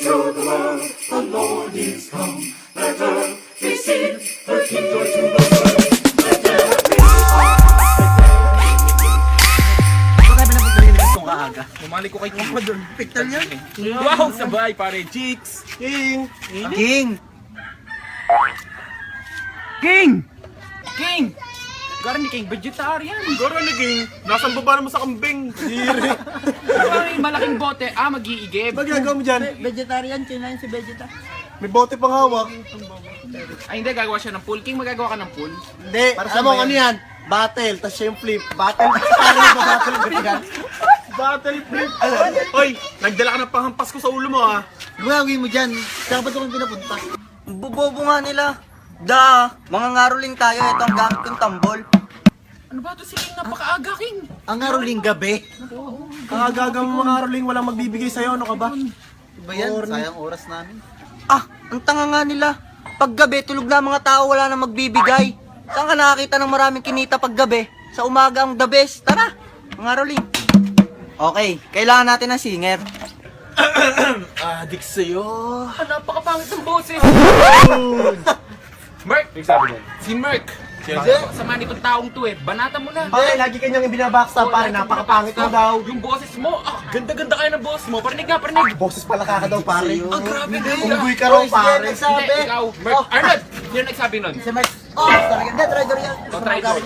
to the world, the Lord is come. Let earth receive her King, joy to the world. Let earth Kaaga. Bumalik ko kay King. Pictal yan. Wow, sabay pare, Chicks. King. King. King. King. Gara ni King, vegetarian. Garo ni King. Nasaan baba naman sa kambing? Diri. Parang malaking bote, mag-iigib. Ba't ginagawa mo dyan? Vegetarian, kinain si Vegeta. May bote pang hawak. Ay hindi, gagawa siya ng pool. King, magagawa ka ng pool? Hindi, Para alam saan mo ba ano yan? yan? Battle, tapos siya yung flip. Battle, parang ba battle ba yan? Battle flip. Hoy, nagdala ka ng panghampas ko sa ulo mo ha. Gawin mo dyan. Saan ba ito kung pinapunta? Bubobo nga nila. Mga ngaruling tayo, ito ang gamit kong tambol. Ano ba ito si King? Napakaaga, King. Ang ngaruling gabi. Ang agaga mo mga Aroling, walang magbibigay sa'yo. Ano ka ba? Diba yan? Sayang oras namin. Ang tanga nga nila. Paggabi, tulog na ang mga tao, wala na magbibigay. Saan ka nakakita ng maraming kinita paggabi? Sa umaga ang the best. Tara, mga ngaruling. Okay, kailangan natin ng singer. Adik sa'yo. Napakapangit ng boses. Merk! Si Merk. Sama nitong taong to banata mo na. Okay, lagi kanyang ibinabackstab pare. Napakapangit mo daw. Yung boses mo, ganda-ganda kayo ng boses mo. Parinig nga, parinig. Boses pala kaka daw pare. Ang grabe na Unggoy ka raw pare. Hindi, ikaw, Merk. Arnold, yun nagsabi nun. Si Max. Talaga. Hindi, traitor yan. Traitor.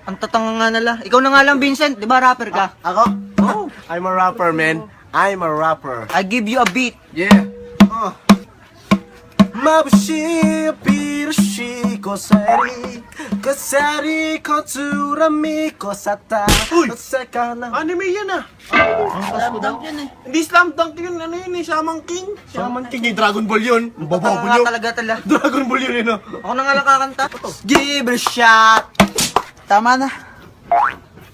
Ang tatanga nga nila. Ikaw na nga lang, Vincent. Di ba rapper ka? Ako? Oh. I'm a rapper, man. I'm a rapper. I give you a beat. Yeah. Mabushi, pirushi, kosari, kosari, kotsurami, kosata, kosekana. Anime yan ah. Dunk yan eh. Hindi slam dunk yun. Ano yun eh? Shaman King. Shaman King eh. Dragon Ball yun. Ang Tatanga babaw nga yun. talaga tala. Dragon Ball yun eh no. Ako na nga lang kakanta. Give it a shot. Tama na.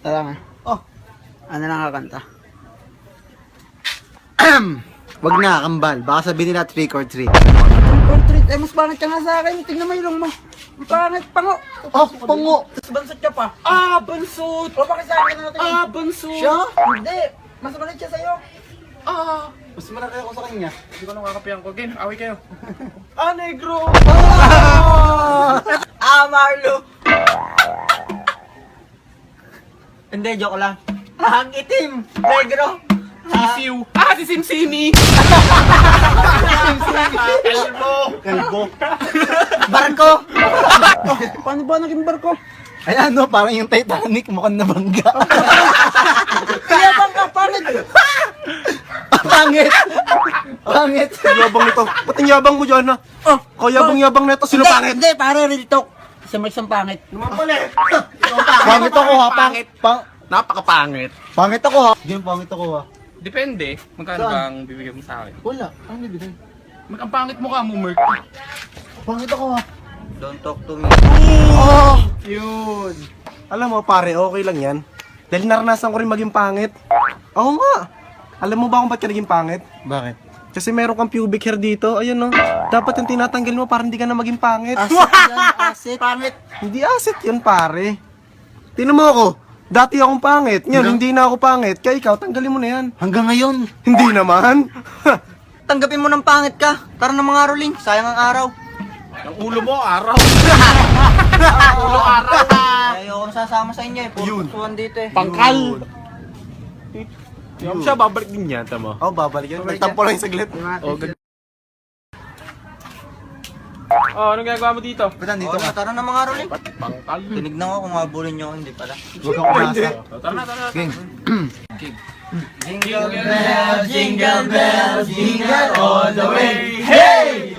Tara nga. Ano lang kakanta? Wag na, kambal. Baka sabihin nila trick or treat. Portrait, mas pangit ka nga sa akin. Tingnan mo yung mo. Ang pangit, pango. Oh, pango. Tapos bansot ka pa. Bansot. O bakit sa akin natin? Bansot. Siya? Hindi. Mas malit siya sa'yo. Mas malaki ako sa kanya. Hindi ko nakakapiyan ko. Game, away kayo. Negro. Marlo. Hindi, joke lang. Ang itim. Negro. Sisiw. Si Simsimi. Kalbo. Barko. Paano ba naging barko? Ayan no, parang yung Titanic mukhang nabangga. Kaya bang ka, pangit. Pangit. Pangit. Yabang nito. Ba't ang yabang mo dyan ha? Kayabang-yabang na ito. Sino pangit? Hindi, pare, real talk. Sa Max ang pangit. Naman pala eh. Pangit ako ha. Napakapangit. Pangit ako ha. Game, pangit ako ha. Depende. Magkano bang bibigyan mo sa akin? Wala. Ano bigay? Ang pangit mo ka mo, Merk. Pangit ako ha. Don't talk to me. Yun. Alam mo pare, okay lang yan. Dahil naranasan ko rin maging pangit. Oo nga. Alam mo ba kung ba't ka naging pangit? Bakit? Kasi meron kang pubic hair dito. Ayun no. Dapat yung tinatanggal mo para hindi ka na maging pangit. Asset yan, asset. Pangit. Hindi asset yun pare. Tingnan mo ako. Dati akong pangit. Ngayon, hindi na ako pangit. Kaya ikaw, tanggalin mo na yan. Hanggang ngayon. Hindi naman. Tanggapin mo ng pangit ka. Tara na mga ruling. Sayang ang araw. Ang ulo mo, araw. Ulo araw. Ayoko na sasama sa inyo eh. Puro pusuan dito eh. Pangkal. Yung siya, babalik din yan, tama? Oo, babalik yan. Nagtampo lang yung saglit. Anong ginagawa mo dito? Ba't nandito Oo, ka? tara na mga ruling. Pangkal. Tinignan ko kung mabulin nyo. Hindi pala. Huwag kang umasa. Tara na. Game. Jingle bells, jingle bells, jingle all the way. Hey,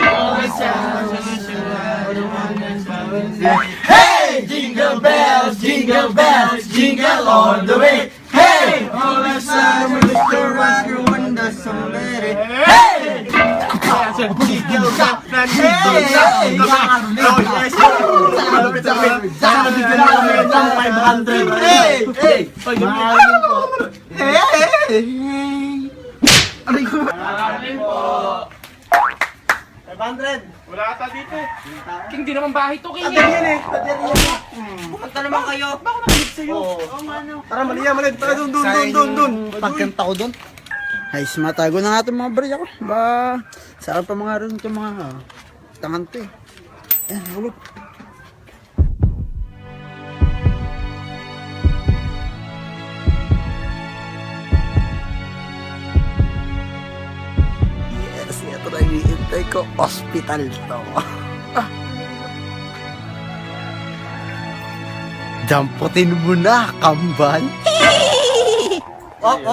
jingle bells, jingle bells, jingle all the way. Hey, All the summer, Mr. Rocker, when the sun let it. hey, Jingle ka, nandito sa malapit sa akin. Sana bigyan mo kami ng 500. Hey! Hey! Mahalin po. Aray ko. 500. Wala ata dito. King, di naman bahay to, King. Yan eh. Pumunta naman kayo. Tara, mali yan, mali. Tara, dun. Pagkanta ko doon. Ayos, matago na nga itong mga barya ko. Ba, saan pa mga rin itong mga tangan to eh. Ayan, hulog. Yes, ito na hinihintay ko. Hospital to. Damputin mo na, kambal. Baba.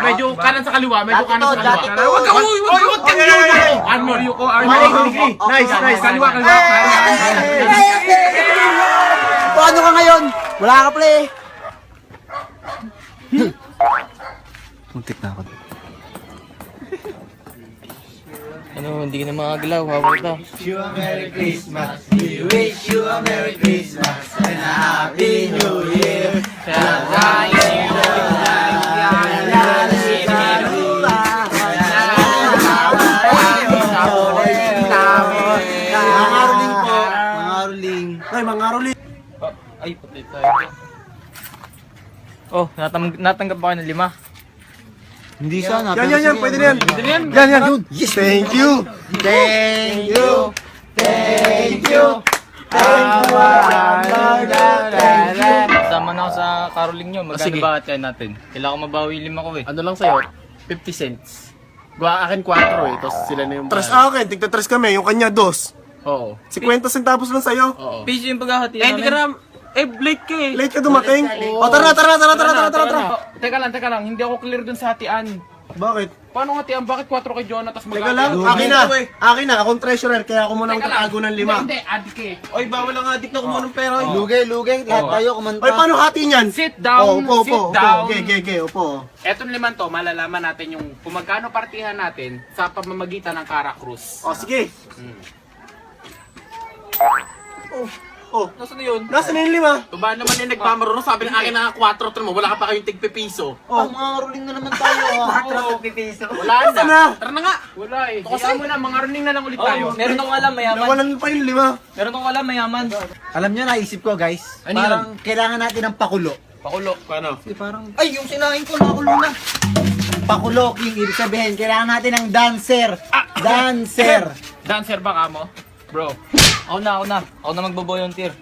Medyo kanan sa kaliwa, medyo kanan sa Dati kaliwa. to. Huwag kang Armor, you ko, Armor. Nice. Kaliwa. Paano ka ngayon? Wala ka pala eh. Muntik na ako. Ano, hindi ka na makagalaw, hawak ka. Mga ruling po. Mga ruling. Ay, mga Rolly. Ay, patay tayo. Oh, natanggap ba kayo ng 5? Hindi sana. Yan. Pwede na yan. Yan. Yes. Thank you. Sama na ako sa caroling nyo. Magkano ba ate natin? Kailangan ko mabawi 5 ko eh. Ano lang sa'yo? 50 cents. Gwa akin 4 eh. Tapos sila na yung... Tres akin, tigta tres kami. Yung kanya, 2. Oo. 50 centavos lang sa'yo. Oo. Piso yung paghahati namin. Hindi ka na, late ka eh. Late ka dumating. O, tara. Teka lang, hindi ako clear dun sa hatian. Bakit? Paano hatian? Bakit 4 kay Jonah, tas Teka lang, akin na. Akong treasurer, kaya ako muna ang tatago ng 5. Hindi, adik eh. Oy, bawal ang adik na kumuha ng pera. Lugay. Lahat tayo kumanta. Oy, paano hati niyan? Sit down, Upo. sit down. Okay, upo. Etong 5 to, malalaman natin yung kung magkano partihan natin sa pamamagitan ng Cara Cruz. O, sige. Nasaan na yun? Nasaan na yung 5? Tuba naman yung nagmamarunong. Sabi ng akin na 4 to mo. Wala ka pa kayong tigpipiso. Mga ruling na naman tayo. Wala Nasaan na. na? Tara na nga. Wala eh. Kaya mo na, mga running na lang ulit tayo. Meron akong alam, mayaman. Nawalan pa yung 5. Meron akong alam, mayaman. Alam nyo, naisip ko guys. Ano Parang kailangan natin ng pakulo. Pakulo. Paano? Ay, yung sinahin ko, nakakulo na. Pakulo, King. Ibig sabihin, kailangan natin ng dancer. Dancer. Dancer ba ka mo? Bro. Ako na. Ako na magbo-volunteer.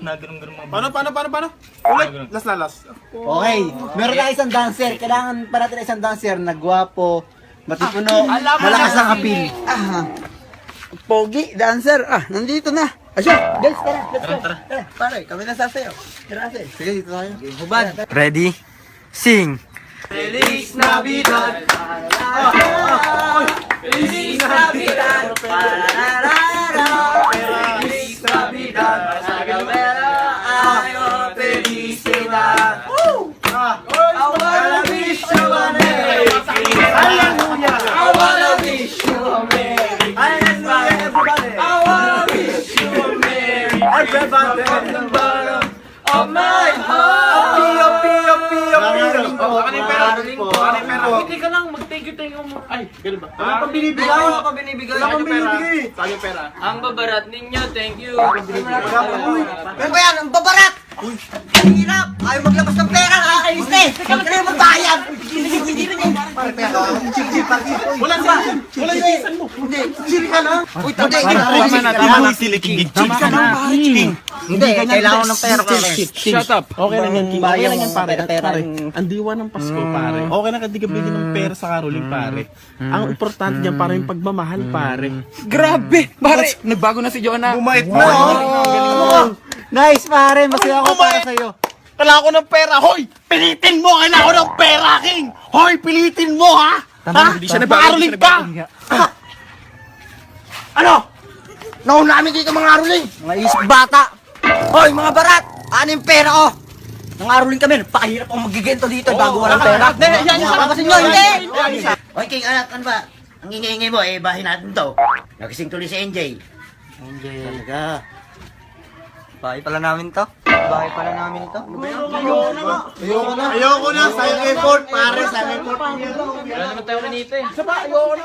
Naganon-ganon mga Paano? Ulit. Last. Okay, meron tayo isang dancer. Kailangan pa natin isang dancer na gwapo, matipuno, malakas ang appeal. Pogi, dancer. Nandito na. Asya, guys, tara. Let's go. Tara. Pare, kami na sasayaw. Tara, sige, dito tayo. Hubad. Ready? Sing! Feliz Navidad. Feliz Navidad. Feliz Navidad. Ay, felicidad. I wanna wish you a Merry Christmas. Hallelujah. I wanna wish you a Merry Christmas. I wanna wish you a Merry Christmas from the bottom of my heart. Hindi ka lang, mag-thank you mo. Ay, ganun ba? Wala pang binibigay. Wala pang binibigay. Wala pang binibigay. Saan yung pera? Ang babarat ninyo, thank you. Ano ba yan? Ang babarat! Ang hirap! Ayaw maglabas ng pera! Nakakainis na eh! Huwag ka na yung magbayad! Hindi rin eh! Wala siya. Hindi! Siri ka lang. Uy, hindi! Hindi! Kailangan ko ng pera ko rin. Shut up. Okay lang yan, King. Okay lang yan, pare. Pera. Ang diwa ng Pasko, pare. Okay na ka di ka bigyan ng pera sa Caroling, pare. Ang importante niyan, pare, yung pagmamahal, pare. Grabe! Pare, nagbago na si Jonah. Bumait na, oh. Nice, pare. Masaya ako para sa'yo. Kailangan ko ng pera, hoy! Pilitin mo! Kailangan ko ng pera, King! Hoy, pilitin mo, ha? Hindi siya nagbago, Caroling ka! Ano? Nauna namin dito mga aruling! Mga isip bata. Hoy, mga barat! Ano yung pera ko? Mga aruling kami, napakahirap akong magigento dito bago walang pera. Kasi nyo, hindi! Hoy King, anak, ano ba? Ang ingay-ingay mo, bahay natin to. Nagising tuloy si NJ. Talaga. Bahay pala namin to. Bahay pala namin to. Ayoko na. Sayang effort, pare. Sayang effort. Wala naman tayo kanito eh. Ayoko na.